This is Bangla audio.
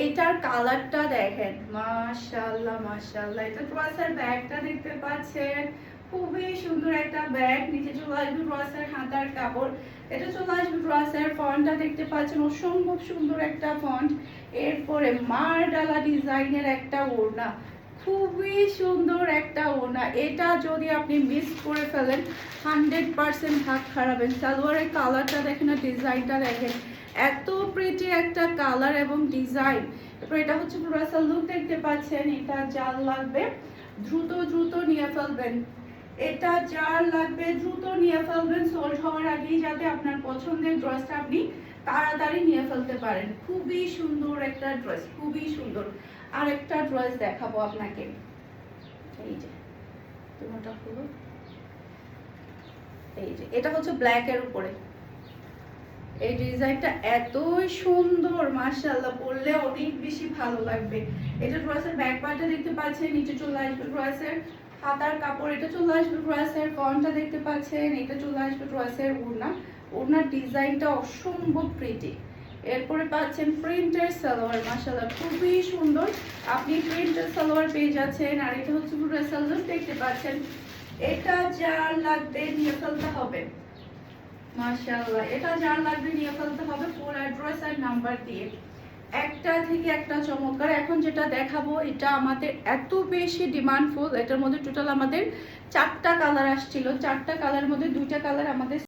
এইটার কালারটা দেখেন, মাশাআল্লাহ মাশাআল্লাহ। এটা ড্রেসের ব্যাগটা দেখতে পাচ্ছেন, খুবই সুন্দর একটা ব্যাগ। নিচে চলে আসবে ড্রেসের হাতার কাপড়, এটা চলে আসবে ড্রেসের ফন্টটা দেখতে পাচ্ছেন, অসম্ভব সুন্দর একটা ফন্ট। এরপরে মারডালা ডিজাইনের একটা ওড়না, খুবই সুন্দর একটা ওড়না। এটা যদি আপনি মিস করে ফেলেন 100% ভাগ খারাপেন। সালোয়ারের কালারটা দেখেন আর ডিজাইনটা দেখেন, এত প্রিটি একটা কালার এবং ডিজাইন। এরপর এটা হচ্ছে পুরো লুক দেখতে পাচ্ছেন। এটা যার লাগবে দ্রুত দ্রুত নিয়ে ফেলবেন, এটা যার লাগবে দ্রুত নিয়ে ফেলবেন, সোল্ড হওয়ার আগেই যাতে আপনার পছন্দের ড্রেসটা আপনি তাড়াতাড়ি নিয়ে ফেলতে পারেন। খুবই সুন্দর একটা ড্রেস, খুবই সুন্দর। আরেকটা ড্রেস দেখাবো আপনাকে, এই যে তোমাটা হলো, এই যে এটা হচ্ছে ব্ল্যাক এর উপরে। এই ডিজাইনটা এতই সুন্দর, মাশাআল্লাহ, পরলে অনেক বেশি ভালো লাগবে। এটা ড্রেসের ব্যাক পার্টটা দেখতে পাচ্ছেন, নিচে চলে আসবে ড্রেসের হাতার কাপড়, এটা চলে আসবে ড্রেসের ফন্টটা দেখতে পাচ্ছেন, এটা চলে আসবে ড্রেসের ওড়না। ওড়নার ডিজাইনটা অসম্ভব প্রিটি। এরপরে পাচ্ছেন প্রিন্টের সালোয়ার, মাশাআল্লাহ খুবই সুন্দর। আপনি প্রিন্টের সালোয়ার পেয়ে যাচ্ছেন। আর এটা হচ্ছে পুরো সালোয়ার দেখতে পাচ্ছেন। এটা যার লাগবে নিয়ে ফেলতে হবে, মাশাআল্লাহ, এটা যার লাগবে নিয়ে ফেলতে হবে ফুল অ্যাড্রেস আর নাম্বার দিয়ে। একটা থেকে একটা চমৎকার। এখন যেটা দেখাবো এটা আমাদের এত বেশি ডিমান্ডফুল, এটার মধ্যে টোটাল আমাদের 4টা কালার আসছিল, 4টা কালারের মধ্যে 2টা কালার আমাদের